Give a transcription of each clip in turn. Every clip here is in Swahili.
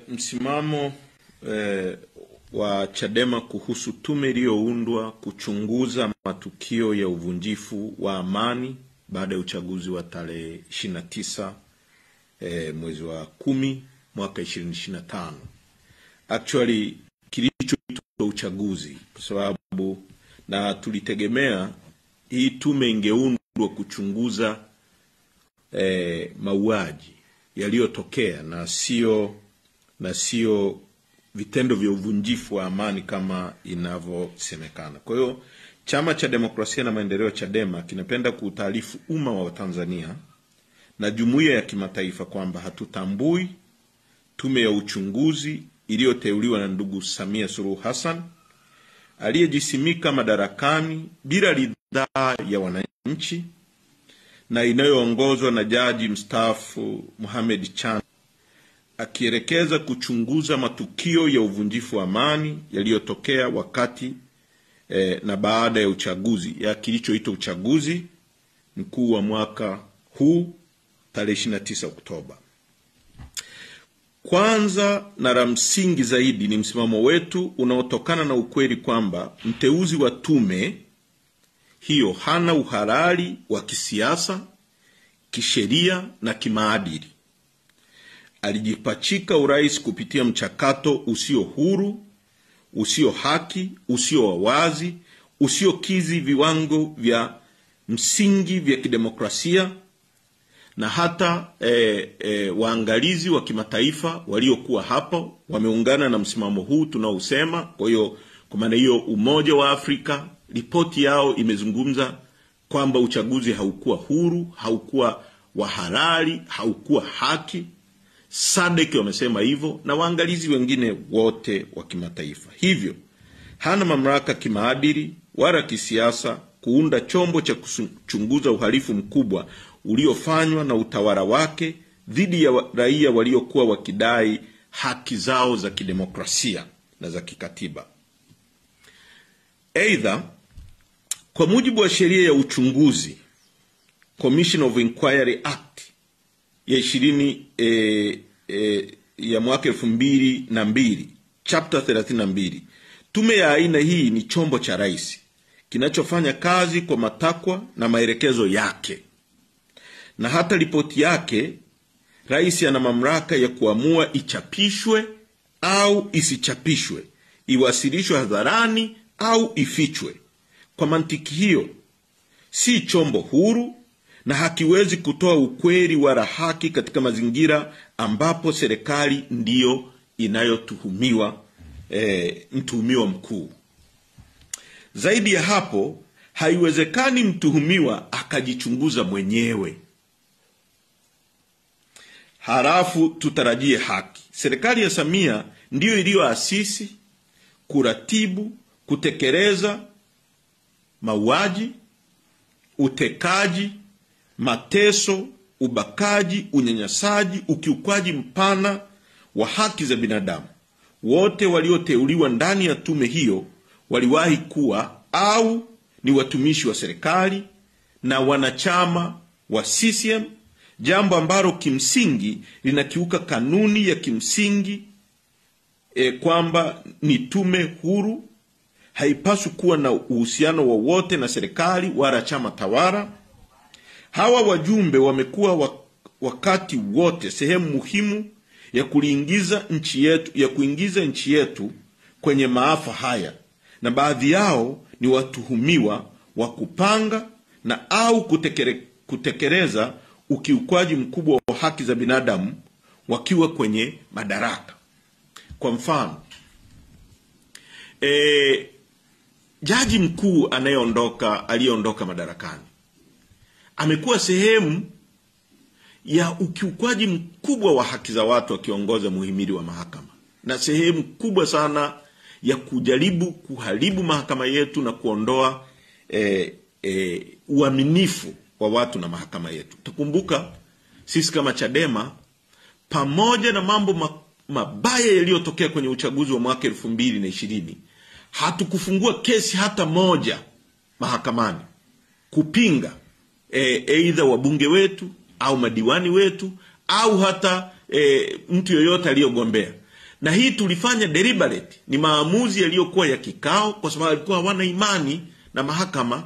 Msimamo wa Chadema kuhusu tume iliyoundwa kuchunguza matukio ya uvunjifu wa amani baada ya uchaguzi wa tarehe 29 mwezi wa 10 mwaka 2025. Actually kilichoitwa uchaguzi, kwa sababu na tulitegemea hii tume ingeundwa kuchunguza mauaji yaliyotokea na sio vitendo vya uvunjifu wa amani kama inavyosemekana. Kwa hiyo Chama cha Demokrasia na Maendeleo Chadema kinapenda kuutaarifu umma wa Tanzania na jumuiya ya kimataifa kwamba hatutambui tume ya uchunguzi iliyoteuliwa na ndugu Samia Suluhu Hassan aliyejisimika madarakani bila ridhaa ya wananchi na inayoongozwa na jaji mstaafu Mohamed Chan, akielekeza kuchunguza matukio ya uvunjifu wa amani yaliyotokea wakati na baada ya uchaguzi ya kilichoitwa uchaguzi mkuu wa mwaka huu tarehe 29 Oktoba. Kwanza na la msingi zaidi ni msimamo wetu unaotokana na ukweli kwamba mteuzi wa tume hiyo hana uhalali wa kisiasa, kisheria na kimaadili. Alijipachika urais kupitia mchakato usio huru, usio haki, usio wa wazi, usiokizi viwango vya msingi vya kidemokrasia, na hata waangalizi wa kimataifa waliokuwa hapo wameungana na msimamo huu tunaousema. Kwa hiyo kwa maana hiyo Umoja wa Afrika ripoti yao imezungumza kwamba uchaguzi haukuwa huru, haukuwa wa halali, haukuwa haki. SADC wamesema hivyo na waangalizi wengine wote wa kimataifa. Hivyo hana mamlaka kimaadili wala kisiasa kuunda chombo cha kuchunguza uhalifu mkubwa uliofanywa na utawala wake dhidi ya raia waliokuwa wakidai haki zao za kidemokrasia na za kikatiba. Aidha, kwa mujibu wa sheria ya uchunguzi Commission of Inquiry Act ya 20 ya mwaka 2002 chapter 32, tume ya aina hii ni chombo cha rais kinachofanya kazi kwa matakwa na maelekezo yake, na hata ripoti yake rais ana mamlaka ya kuamua ichapishwe au isichapishwe, iwasilishwe hadharani au ifichwe. Kwa mantiki hiyo si chombo huru na hakiwezi kutoa ukweli wala haki katika mazingira ambapo serikali ndiyo inayotuhumiwa mtuhumiwa mkuu. Zaidi ya hapo, haiwezekani mtuhumiwa akajichunguza mwenyewe halafu tutarajie haki. Serikali ya Samia ndiyo iliyoasisi, kuratibu, kutekeleza mauaji, utekaji, mateso, ubakaji, unyanyasaji, ukiukwaji mpana wa haki za binadamu. Wote walioteuliwa ndani ya tume hiyo waliwahi kuwa au ni watumishi wa serikali na wanachama wa CCM, jambo ambalo kimsingi linakiuka kanuni ya kimsingi kwamba ni tume huru, haipaswi kuwa na uhusiano wowote na serikali wala chama tawala. Hawa wajumbe wamekuwa wakati wote sehemu muhimu ya kuingiza nchi yetu kwenye maafa haya, na baadhi yao ni watuhumiwa wa kupanga na au kutekeleza ukiukwaji mkubwa wa haki za binadamu wakiwa kwenye madaraka. Kwa mfano, jaji mkuu aliyeondoka madarakani amekuwa sehemu ya ukiukwaji mkubwa wa haki za watu akiongoza muhimili wa mahakama, na sehemu kubwa sana ya kujaribu kuharibu mahakama yetu na kuondoa uaminifu wa watu na mahakama yetu. Tukumbuka sisi kama Chadema, pamoja na mambo mabaya yaliyotokea kwenye uchaguzi wa mwaka 2020, hatukufungua kesi hata moja mahakamani kupinga aidha wabunge wetu au madiwani wetu au hata mtu yoyote aliyogombea. Na hii tulifanya deliberate, ni maamuzi yaliyokuwa ya kikao, kwa sababu walikuwa hawana imani na mahakama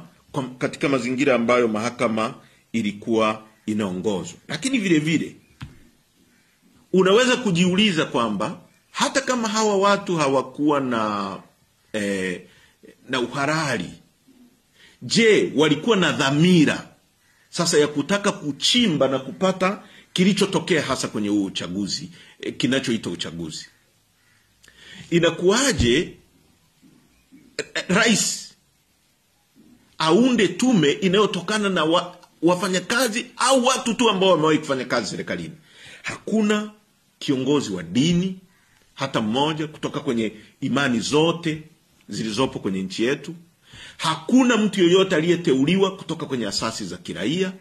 katika mazingira ambayo mahakama ilikuwa inaongozwa. Lakini vile vile unaweza kujiuliza kwamba hata kama hawa watu hawakuwa na uhalali, je, walikuwa na dhamira sasa ya kutaka kuchimba na kupata kilichotokea hasa kwenye huu uchaguzi, kinachoitwa uchaguzi? Inakuwaje rais aunde tume inayotokana na wafanyakazi au watu tu ambao wamewahi kufanya kazi serikalini? Hakuna kiongozi wa dini hata mmoja kutoka kwenye imani zote zilizopo kwenye nchi yetu. Hakuna mtu yoyote aliyeteuliwa kutoka kwenye asasi za kiraia.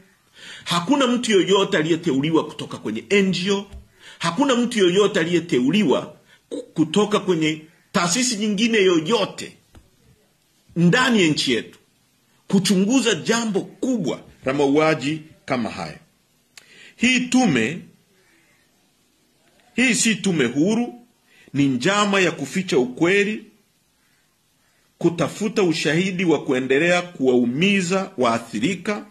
Hakuna mtu yoyote aliyeteuliwa kutoka kwenye NGO. Hakuna mtu yoyote aliyeteuliwa kutoka kwenye taasisi nyingine yoyote ndani ya nchi yetu kuchunguza jambo kubwa la mauaji kama haya. Hii si tume huru, ni njama ya kuficha ukweli, kutafuta ushahidi wa kuendelea kuwaumiza waathirika.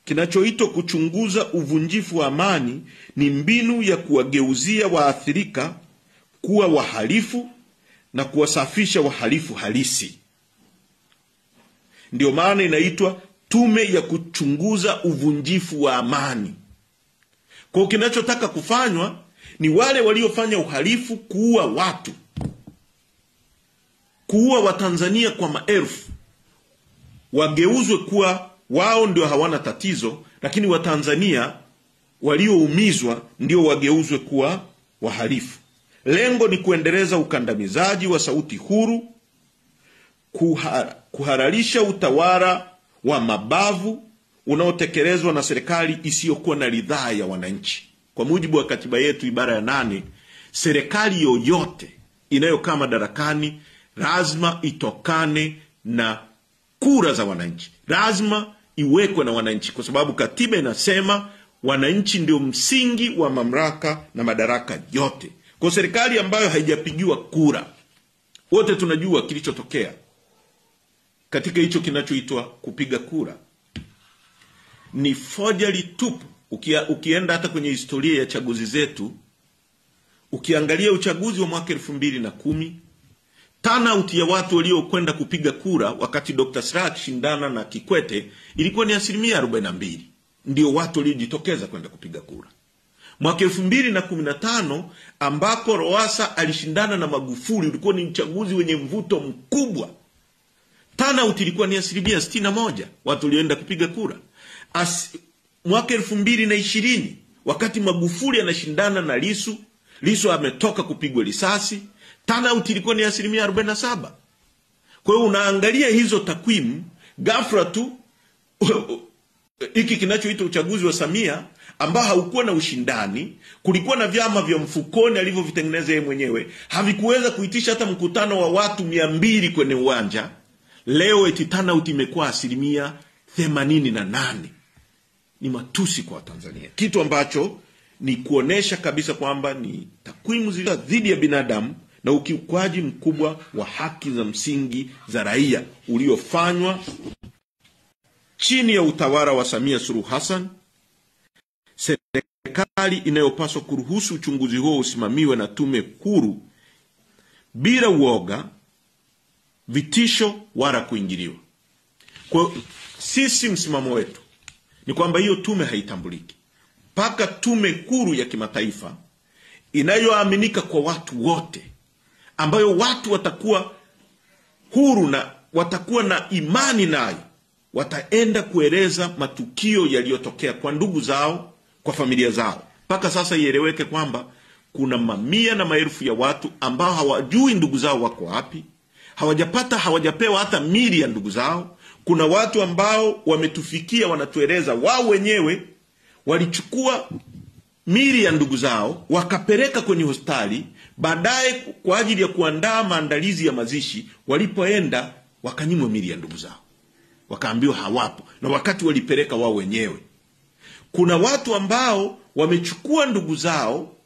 Kinachoitwa kuchunguza uvunjifu wa amani ni mbinu ya kuwageuzia waathirika kuwa wahalifu na kuwasafisha wahalifu halisi. Ndio maana inaitwa tume ya kuchunguza uvunjifu wa amani. Kwa kinachotaka kufanywa ni wale waliofanya uhalifu, kuua watu, kuua Watanzania kwa maelfu, wageuzwe kuwa wao ndio hawana tatizo, lakini Watanzania walioumizwa ndio wageuzwe kuwa wahalifu. Lengo ni kuendeleza ukandamizaji wa sauti huru, kuhalalisha utawala wa mabavu unaotekelezwa na serikali isiyokuwa na ridhaa ya wananchi. Kwa mujibu wa katiba yetu ibara ya 8, serikali yoyote inayokaa madarakani lazima itokane na kura za wananchi. Lazima iwekwe na wananchi, kwa sababu katiba inasema wananchi ndio msingi wa mamlaka na madaraka yote. Kwa serikali ambayo haijapigiwa kura, wote tunajua kilichotokea katika hicho kinachoitwa kupiga kura. Ni forgery tupu. Ukienda hata kwenye historia ya chaguzi zetu, ukiangalia uchaguzi wa mwaka 2010, turnout ya watu waliokwenda kupiga kura wakati Dr. Slaa akishindana na Kikwete ilikuwa ni 42%. Ndio watu waliojitokeza kwenda kupiga kura. Mwaka 2015 ambapo Lowassa alishindana na Magufuli, ulikuwa ni uchaguzi wenye mvuto mkubwa. Turnout ilikuwa ni 61% watu walioenda kupiga kura. Mwaka 2020 wakati Magufuli anashindana na Lissu ametoka kupigwa risasi, turnout ilikuwa ni 47%. Kwa hiyo unaangalia hizo takwimu, ghafla tu hiki kinachoitwa uchaguzi wa Samia ambao haukuwa na ushindani, kulikuwa na vyama vya mfukoni alivyovitengeneza yeye mwenyewe, havikuweza kuitisha hata mkutano wa watu 200 kwenye uwanja. Leo eti turnout imekuwa 88%. Ni matusi kwa Tanzania, kitu ambacho ni kuonesha kabisa kwamba ni takwimu zile dhidi ya binadamu na ukiukwaji mkubwa wa haki za msingi za raia uliofanywa chini ya utawala wa Samia Suluhu Hassan. Serikali inayopaswa kuruhusu uchunguzi huo usimamiwe na tume huru bila uoga, vitisho wala kuingiliwa. Kwa sisi msimamo wetu ni kwamba hiyo tume haitambuliki mpaka tume huru ya kimataifa inayoaminika kwa watu wote, ambayo watu watakuwa huru na watakuwa na imani nayo, wataenda kueleza matukio yaliyotokea kwa ndugu zao, kwa familia zao. Mpaka sasa ieleweke kwamba kuna mamia na maelfu ya watu ambao hawajui ndugu zao wako wapi, hawajapewa hata mili ya ndugu zao. Kuna watu ambao wametufikia wanatueleza wao wenyewe walichukua mili ya ndugu zao wakapeleka kwenye hospitali, baadaye kwa ajili ya kuandaa maandalizi ya mazishi, walipoenda wakanyimwa mili ya ndugu zao, wakaambiwa hawapo, na wakati walipeleka wao wenyewe. Kuna watu ambao wamechukua ndugu zao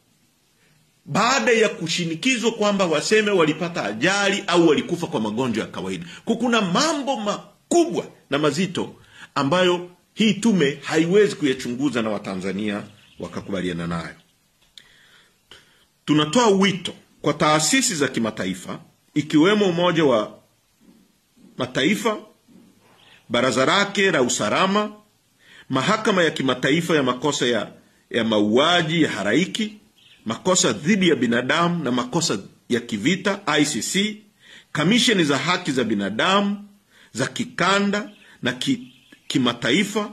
baada ya kushinikizwa kwamba waseme walipata ajali au walikufa kwa magonjwa ya kawaida. Kuna mambo makubwa na mazito ambayo hii tume haiwezi kuyachunguza na Watanzania wakakubaliana nayo. Tunatoa wito kwa taasisi za kimataifa ikiwemo Umoja wa Mataifa, Baraza lake la Usalama, Mahakama ya Kimataifa ya makosa ya mauaji ya halaiki, makosa dhidi ya binadamu na makosa ya kivita ICC, kamisheni za haki za binadamu za kikanda na kimataifa,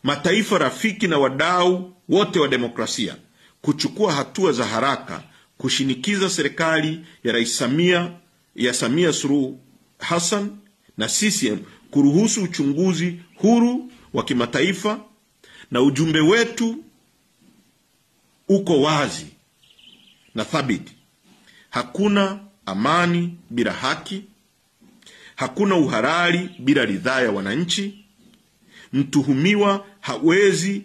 mataifa rafiki na wadau wote wa demokrasia kuchukua hatua za haraka kushinikiza serikali ya Rais Samia Suluhu Hassan na CCM kuruhusu uchunguzi huru wa kimataifa. Na ujumbe wetu uko wazi na thabiti: hakuna amani bila haki, hakuna uhalali bila ridhaa ya wananchi, mtuhumiwa hawezi